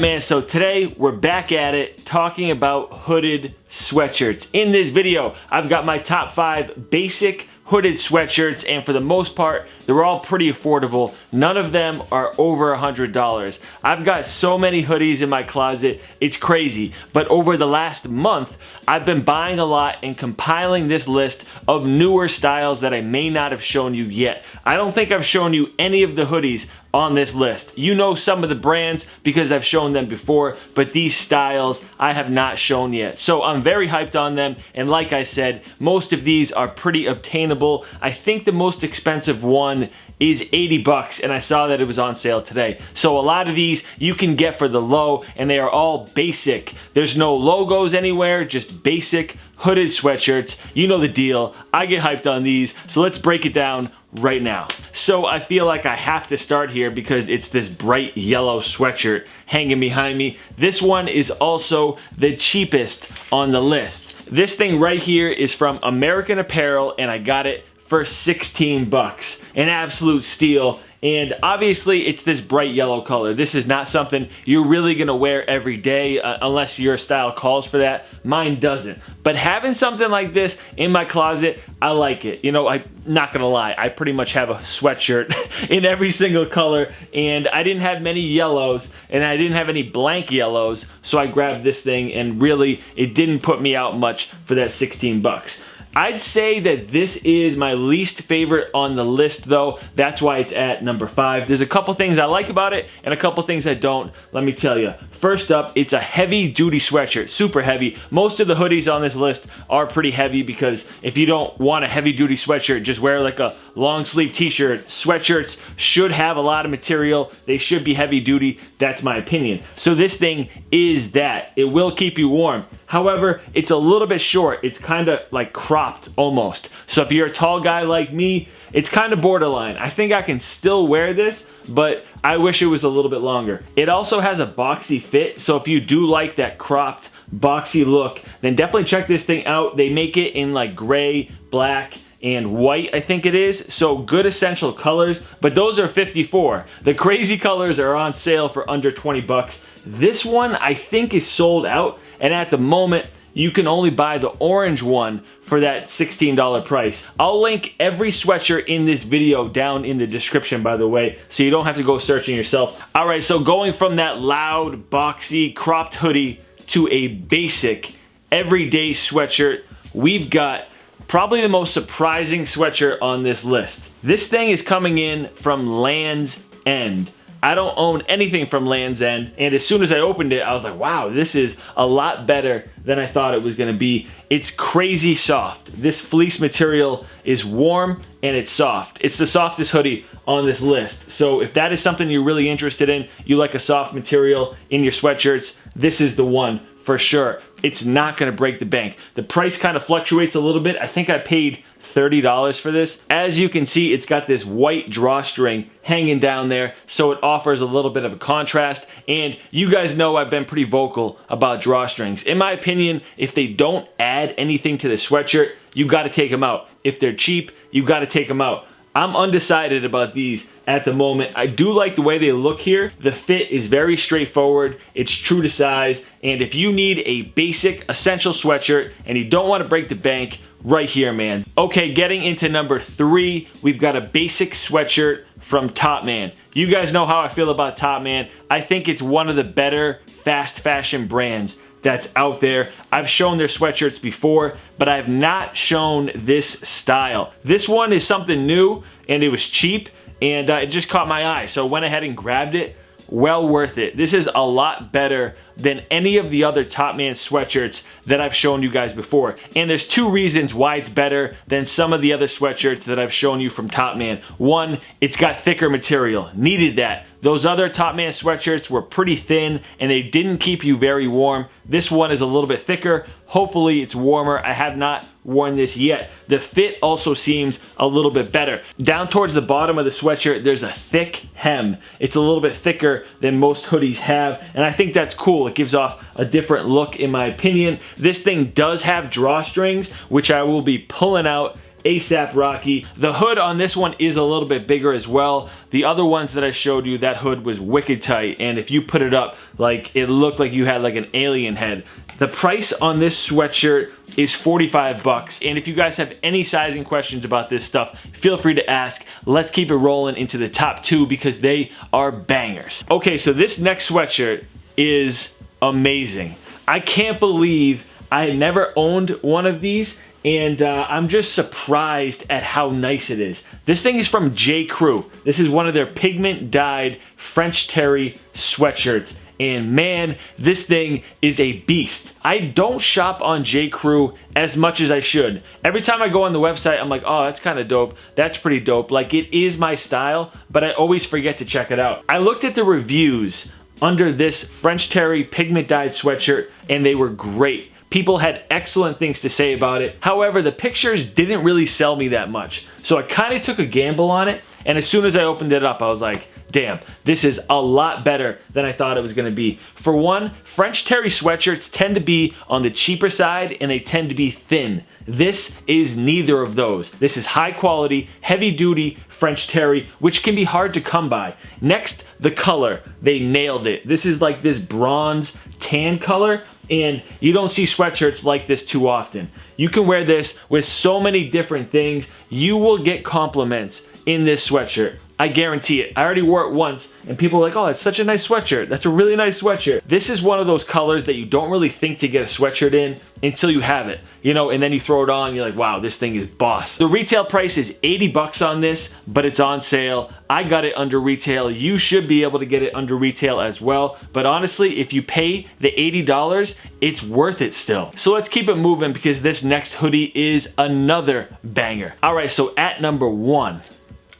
man, so today we're back at it talking about hooded sweatshirts. In this video, I've got my top 5 basic hooded sweatshirts, and for the most part, they're all pretty affordable. None of them are over $100. I've got so many hoodies in my closet, it's crazy. But over the last month, I've been buying a lot and compiling this list of newer styles that I may not have shown you yet. I don't think I've shown you any of the hoodies on this list. You know some of the brands because I've shown them before, but these styles I have not shown yet. So I'm very hyped on them, and like I said, most of these are pretty obtainable. I think the most expensive one is 80 bucks, and I saw that it was on sale today. So a lot of these you can get for the low, and they are all basic. There's no logos anywhere, just basic hooded sweatshirts. You know the deal. I get hyped on these, so let's break it down right now. So I feel like I have to start here because it's this bright yellow sweatshirt hanging behind me. This one is also the cheapest on the list. This thing right here is from American Apparel, and I got it for 16 bucks. An absolute steal. And obviously it's this bright yellow color. This is not something you're really gonna wear every day unless your style calls for that. Mine doesn't. But having something like this in my closet, I like it. You know, I'm not gonna lie, I pretty much have a sweatshirt in every single color, and I didn't have many yellows, and I didn't have any blank yellows, so I grabbed this thing, and really, it didn't put me out much for that 16 bucks. I'd say that this is my least favorite on the list though. That's why it's at number 5. There's a couple things I like about it and a couple things I don't. Let me tell you. First up, it's a heavy duty sweatshirt, super heavy. Most of the hoodies on this list are pretty heavy because if you don't want a heavy duty sweatshirt, just wear like a long sleeve t-shirt. Sweatshirts should have a lot of material. They should be heavy duty. That's my opinion. So this thing is that. It will keep you warm. However, it's a little bit short. It's kind of like cropped almost. So if you're a tall guy like me, it's kind of borderline. I think I can still wear this, but I wish it was a little bit longer. It also has a boxy fit, so if you do like that cropped, boxy look, then definitely check this thing out. They make it in like gray, black, and white, I think it is. So good essential colors, but those are 54. The crazy colors are on sale for under 20 bucks. This one I think is sold out, and at the moment you can only buy the orange one for that $16 price. I'll link every sweatshirt in this video down in the description, by the way, so you don't have to go searching yourself. All right, so going from that loud, boxy, cropped hoodie to a basic, everyday sweatshirt, we've got probably the most surprising sweatshirt on this list. This thing is coming in from Land's End. I don't own anything from Land's End, and as soon as I opened it, I was like, wow, this is a lot better than I thought it was gonna be. It's crazy soft. This fleece material is warm and it's soft. It's the softest hoodie on this list. So if that is something you're really interested in, you like a soft material in your sweatshirts, this is the one for sure. It's not gonna break the bank. The price kind of fluctuates a little bit. I think I paid $30 for this. As you can see, it's got this white drawstring hanging down there, so it offers a little bit of a contrast, and you guys know I've been pretty vocal about drawstrings. In my opinion, if they don't add anything to the sweatshirt, you gotta take them out. If they're cheap, you gotta take them out. I'm undecided about these at the moment. I do like the way they look here. The fit is very straightforward. It's true to size. And if you need a basic essential sweatshirt and you don't want to break the bank, right here, man. Okay, getting into number 3, we've got a basic sweatshirt from Topman. You guys know how I feel about Topman. I think it's one of the better fast fashion brands that's out there. I've shown their sweatshirts before, but I have not shown this style. This one is something new, and it was cheap, and it just caught my eye, so I went ahead and grabbed it. Well worth it. This is a lot better than any of the other Topman sweatshirts that I've shown you guys before. And there's 2 reasons why it's better than some of the other sweatshirts that I've shown you from Topman. One, it's got thicker material. Needed that. Those other Topman sweatshirts were pretty thin and they didn't keep you very warm. This one is a little bit thicker. Hopefully it's warmer. I have not worn this yet. The fit also seems a little bit better. Down towards the bottom of the sweatshirt, there's a thick hem. It's a little bit thicker than most hoodies have, and I think that's cool. It gives off a different look in my opinion. This thing does have drawstrings, which I will be pulling out ASAP Rocky. The hood on this one is a little bit bigger as well. The other ones that I showed you, that hood was wicked tight, and if you put it up, like, it looked like you had like an alien head. The price on this sweatshirt is 45 bucks, and if you guys have any sizing questions about this stuff, feel free to ask. Let's keep it rolling into the top 2 because they are bangers. Okay, so this next sweatshirt is amazing. I can't believe I had never owned one of these, and I'm just surprised at how nice it is. This thing is from J.Crew. This is one of their pigment dyed French terry sweatshirts. And man, this thing is a beast. I don't shop on J.Crew as much as I should. Every time I go on the website, I'm like, oh, that's kind of dope. That's pretty dope. Like, it is my style, but I always forget to check it out. I looked at the reviews under this French terry pigment dyed sweatshirt, and they were great. People had excellent things to say about it. However, the pictures didn't really sell me that much. So I kind of took a gamble on it, and as soon as I opened it up, I was like, damn, this is a lot better than I thought it was gonna be. For one, French terry sweatshirts tend to be on the cheaper side, and they tend to be thin. This is neither of those. This is high quality, heavy duty French terry, which can be hard to come by. Next, the color. They nailed it. This is like this bronze tan color, and you don't see sweatshirts like this too often. You can wear this with so many different things. You will get compliments in this sweatshirt. I guarantee it. I already wore it once, and people were like, oh, it's such a nice sweatshirt. That's a really nice sweatshirt. This is one of those colors that you don't really think to get a sweatshirt in until you have it, you know, and then you throw it on, and you're like, wow, this thing is boss. The retail price is 80 bucks on this, but it's on sale. I got it under retail. You should be able to get it under retail as well, but honestly, if you pay the $80, it's worth it still. So let's keep it moving because this next hoodie is another banger. All right, so at number 1,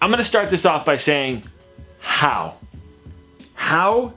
I'm gonna start this off by saying, how? How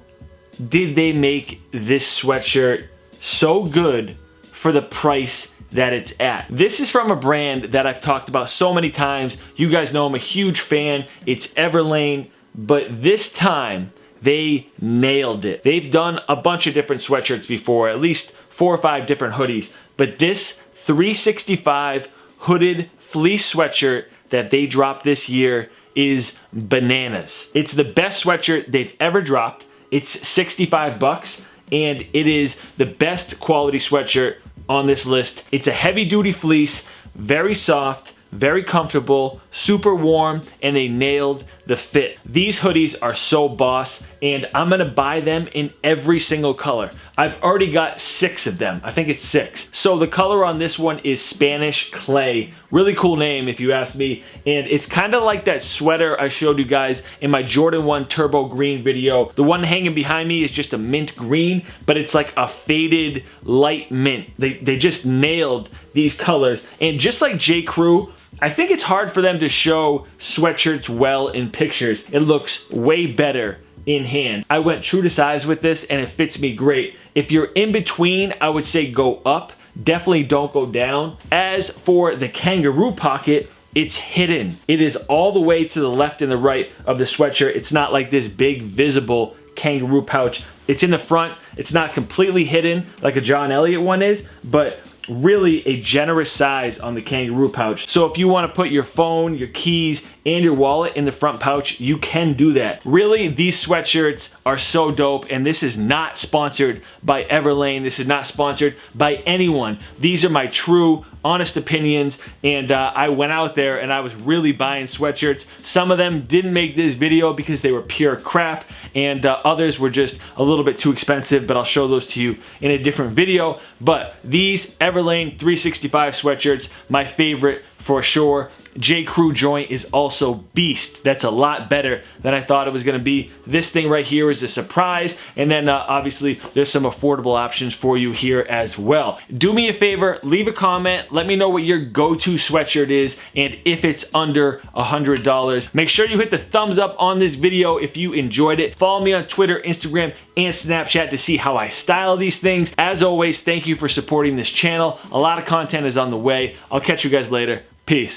did they make this sweatshirt so good for the price that it's at? This is from a brand that I've talked about so many times. You guys know I'm a huge fan. It's Everlane, but this time they nailed it. They've done a bunch of different sweatshirts before, at least 4 or 5 different hoodies, but this 365 hooded fleece sweatshirt that they dropped this year is bananas. It's the best sweatshirt they've ever dropped. It's 65 bucks, and it is the best quality sweatshirt on this list. It's a heavy duty fleece, very soft, very comfortable, super warm, and they nailed the fit. These hoodies are so boss, and I'm gonna buy them in every single color. I've already got 6 of them. I think it's 6. So the color on this one is Spanish Clay. Really cool name if you ask me, and it's kind of like that sweater I showed you guys in my Jordan 1 Turbo Green video. The one hanging behind me is just a mint green, but it's like a faded light mint. They just nailed these colors, and just like J.Crew, I think it's hard for them to show sweatshirts well in pictures. It looks way better in hand. I went true to size with this, and it fits me great. If you're in between, I would say go up. Definitely don't go down. As for the kangaroo pocket, it's hidden. It is all the way to the left and the right of the sweatshirt. It's not like this big visible kangaroo pouch. It's in the front. It's not completely hidden like a John Elliott one is, but really a generous size on the kangaroo pouch. So if you want to put your phone, your keys, and your wallet in the front pouch, you can do that. Really, these sweatshirts are so dope, and this is not sponsored by Everlane. This is not sponsored by anyone. These are my true, honest opinions, and I went out there and I was really buying sweatshirts. Some of them didn't make this video because they were pure crap, and others were just a little bit too expensive, but I'll show those to you in a different video. But these Everlane 365 sweatshirts, my favorite for sure. J.Crew joint is also beast. That's a lot better than I thought it was gonna be. This thing right here is a surprise, and then obviously there's some affordable options for you here as well. Do me a favor, leave a comment, let me know what your go-to sweatshirt is, and if it's under $100. Make sure you hit the thumbs up on this video if you enjoyed it. Follow me on Twitter, Instagram, and Snapchat to see how I style these things. As always, thank you for supporting this channel. A lot of content is on the way. I'll catch you guys later. Peace.